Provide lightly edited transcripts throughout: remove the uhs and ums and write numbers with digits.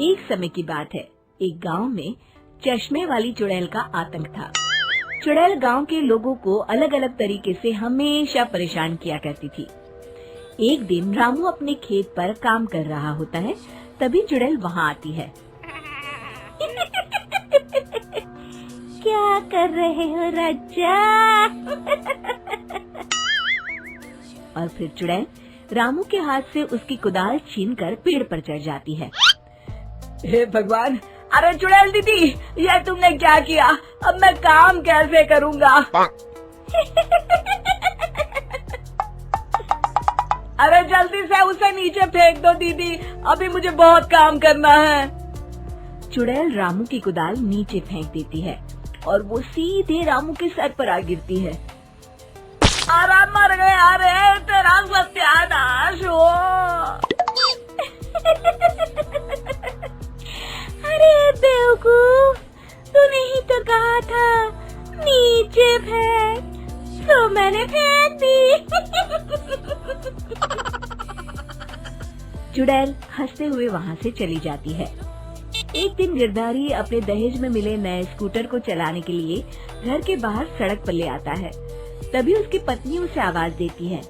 एक समय की बात है, एक गांव में चश्मे वाली चुड़ैल का आतंक था। चुड़ैल गांव के लोगों को अलग अलग तरीके से हमेशा परेशान किया करती थी। एक दिन रामू अपने खेत पर काम कर रहा होता है, तभी चुड़ैल वहाँ आती है। क्या कर रहे हो राजा? और फिर चुड़ैल रामू के हाथ से उसकी कुदाल छीनकर पेड़ पर चढ़ जाती है। हे भगवान! अरे चुड़ैल दीदी, ये तुमने क्या किया? अब मैं काम कैसे करूँगा? अरे जल्दी से उसे नीचे फेंक दो दीदी, अभी मुझे बहुत काम करना है। चुड़ैल रामू की कुदाल नीचे फेंक देती है और वो सीधे रामू के सर पर आ गिरती है। अरे मर गया रे, तेरा सत्यानाश हो। अरे बेवकूफ, तूने ही तो कहा था नीचे फेंक, तो मैंने फेंक दी। चुड़ैल हंसते हुए वहाँ से चली जाती है। एक दिन गिरधारी अपने दहेज में मिले नए स्कूटर को चलाने के लिए घर के बाहर सड़क पर ले आता है। तभी उसकी पत्नी उसे आवाज देती है।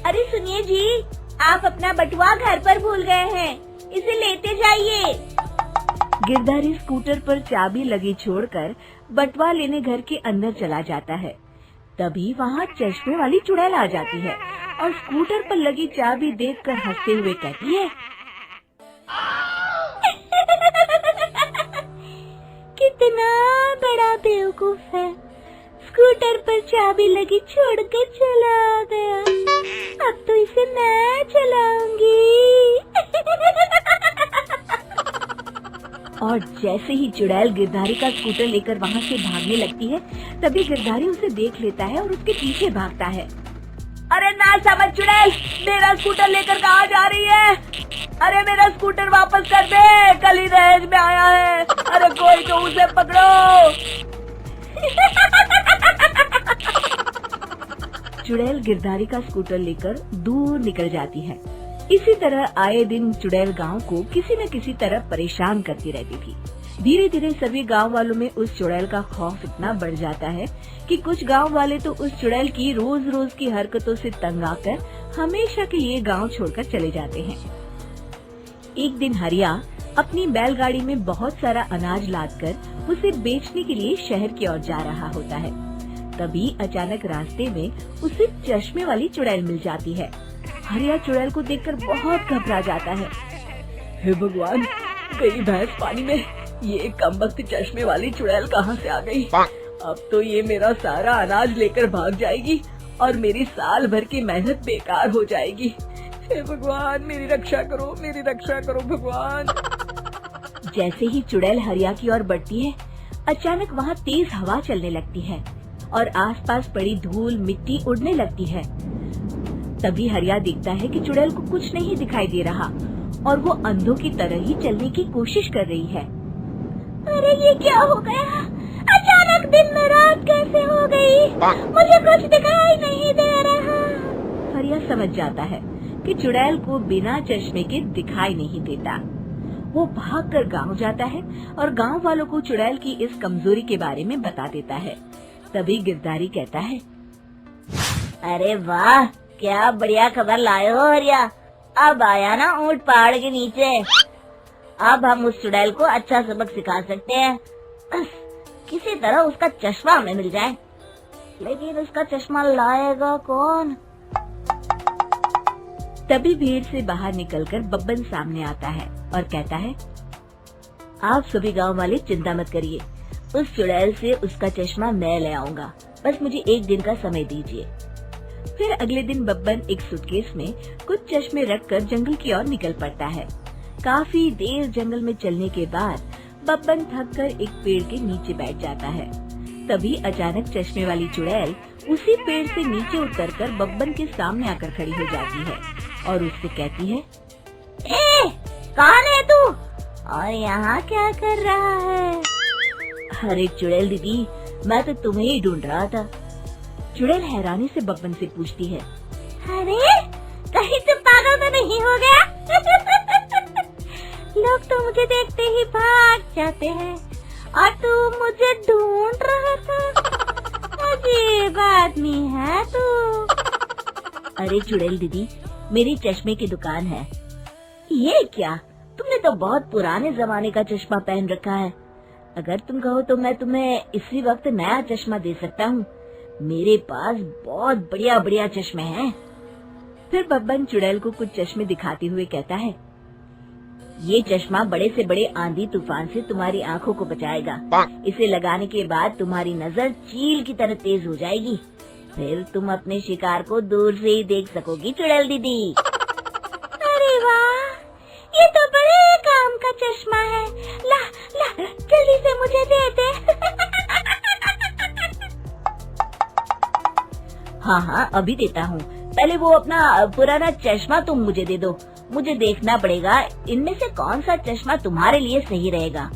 अरे सुनिए जी, आप अपना बटुआ घर पर भूल गए हैं, इसे लेते जाइए। गिरधारी स्कूटर पर चाबी लगी छोड़कर बटुआ लेने घर के अंदर चला जाता है। तभी वहाँ चश्मे वाली चुड़ैल आ जाती है और स्कूटर पर लगी चाबी देखकर हंसते हुए कहती है। कितना बड़ा बेवकूफ है, स्कूटर पर चाबी लगी छोड़कर चला गया। अब तो इसे मैं चलाऊंगी। और जैसे ही चुड़ैल गिरधारी का स्कूटर लेकर वहाँ से भागने लगती है, तभी गिरधारी उसे देख लेता है और उसके पीछे भागता है। अरे ना समझ चुड़ैल, मेरा स्कूटर लेकर कहाँ जा रही है? अरे मेरा स्कूटर वापस कर दे, कल ही दहेज में आया है। अरे कोई तो उसे पकड़ो। चुड़ैल गिरधारी का स्कूटर लेकर दूर निकल जाती है। इसी तरह आए दिन चुड़ैल गांव को किसी न किसी तरह परेशान करती रहती थी। धीरे धीरे सभी गांव वालों में उस चुड़ैल का खौफ इतना बढ़ जाता है कि कुछ गांव वाले तो उस चुड़ैल की रोज रोज की हरकतों से तंग आकर हमेशा के लिए गांव छोड़कर चले जाते हैं। एक दिन हरिया अपनी बैलगाड़ी में बहुत सारा अनाज लादकर उसे बेचने के लिए शहर की ओर जा रहा होता है। तभी अचानक रास्ते में उसे चश्मे वाली चुड़ैल मिल जाती है। हरिया चुड़ैल को देखकर बहुत घबरा जाता है। हे भगवान, गई भैंस पानी में, ये कमबख्त चश्मे वाली चुड़ैल कहाँ से आ गई? अब तो ये मेरा सारा अनाज लेकर भाग जाएगी और मेरी साल भर की मेहनत बेकार हो जाएगी। हे भगवान, मेरी रक्षा करो भगवान। जैसे ही चुड़ैल हरिया की ओर बढ़ती है, अचानक वहाँ तेज हवा चलने लगती है और आसपास पड़ी धूल मिट्टी उड़ने लगती है। तभी हरिया देखता है कि चुड़ैल को कुछ नहीं दिखाई दे रहा और वो अंधों की तरह ही चलने की कोशिश कर रही है। अरे ये क्या हो गया? अचानक दिन में रात कैसे हो गई? मुझे कुछ दिखाई नहीं दे रहा। हरिया समझ जाता है कि चुड़ैल को बिना चश्मे के दिखाई नहीं देता। वो भागकर गांव जाता है और गांव वालों को चुड़ैल की इस कमजोरी के बारे में बता देता है। तभी गिरधारी कहता है। अरे वाह, क्या बढ़िया खबर लाए हो हरिया। अब आया ना ऊंट पहाड़ के नीचे। अब हम उस चुड़ैल को अच्छा सबक सिखा सकते हैं। किसी तरह उसका चश्मा हमें मिल जाए, लेकिन उसका चश्मा लाएगा कौन? तभी भीड़ से बाहर निकलकर बब्बन सामने आता है और कहता है। आप सभी गांव वाले चिंता मत करिए, उस चुड़ैल से उसका चश्मा मैं ले आऊंगा, बस मुझे एक दिन का समय दीजिए। फिर अगले दिन बब्बन एक सूटकेस में कुछ चश्मे रखकर जंगल की ओर निकल पड़ता है। काफी देर जंगल में चलने के बाद बब्बन थककर एक पेड़ के नीचे बैठ जाता है। तभी अचानक चश्मे वाली चुड़ैल उसी पेड़ से नीचे उतरकर बब्बन के सामने आकर खड़ी हो जाती है और उससे कहती है। ए, कौन है तू और यहाँ क्या कर रहा है? अरे चुड़ैल दीदी, मैं तो तुम्हें ही ढूंढ रहा था। चुड़ैल हैरानी से बब्बन से पूछती है। अरे कहीं तुम पागल तो नहीं हो गया? तो मुझे देखते ही भाग जाते हैं और तू मुझे ढूंढ रहा था। अजीब आदमी है तू। अरे चुड़ैल दीदी, मेरी चश्मे की दुकान है। ये क्या, तुमने तो बहुत पुराने जमाने का चश्मा पहन रखा है। अगर तुम कहो तो मैं तुम्हें इसी वक्त नया चश्मा दे सकता हूँ। मेरे पास बहुत बढ़िया बढ़िया चश्मे हैं। फिर बब्बन चुड़ैल को कुछ चश्मे दिखाते हुए कहता है, ये चश्मा बड़े से बड़े आंधी तूफान से तुम्हारी आंखों को बचाएगा। इसे लगाने के बाद तुम्हारी नजर चील की तरह तेज हो जाएगी। फिर तुम अपने शिकार को दूर से ही देख सकोगी चुड़ैल दीदी। अरे वाह, ये तो बड़े काम का चश्मा है। ला ला, जल्दी से मुझे दे दे। हाँ, अभी देता हूँ। पहले वो अपना पुराना चश्मा तुम मुझे दे दो। मुझे देखना पड़ेगा इनमें से कौन सा चश्मा तुम्हारे लिए सही रहेगा।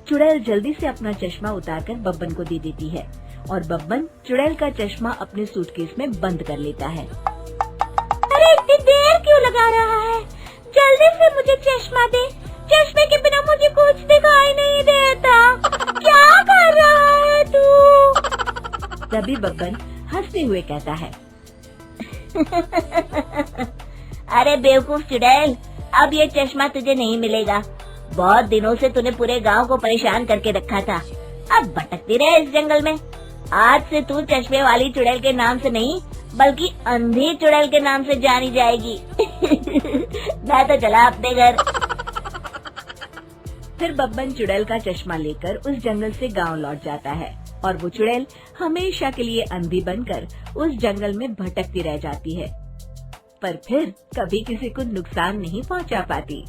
चुड़ैल जल्दी से अपना चश्मा उतारकर बब्बन को दे देती है और बब्बन चुड़ैल का चश्मा अपने सूटकेस में बंद कर लेता है। अरे इतनी देर क्यों लगा रहा है? जल्दी से मुझे चश्मा दे। चश्मे के बिना मुझे कुछ दिखाई नहीं देता। क्या कर रहा है तू? तभी बब्बन हंसते हुए कहता है, अरे बेवकूफ चुड़ैल, अब ये चश्मा तुझे नहीं मिलेगा। बहुत दिनों से तूने पूरे गांव को परेशान करके रखा था। अब भटकती रहे इस जंगल में। आज से तू चश्मे वाली चुड़ैल के नाम से नहीं बल्कि अंधी चुड़ैल के नाम से जानी जाएगी। मैं तो चला अपने घर। फिर बब्बन चुड़ैल का चश्मा लेकर उस जंगल से गांव लौट जाता है और वो चुड़ैल हमेशा के लिए अंधी बनकर उस जंगल में भटकती रह जाती है, पर फिर कभी किसी को नुकसान नहीं पहुंचा पाती।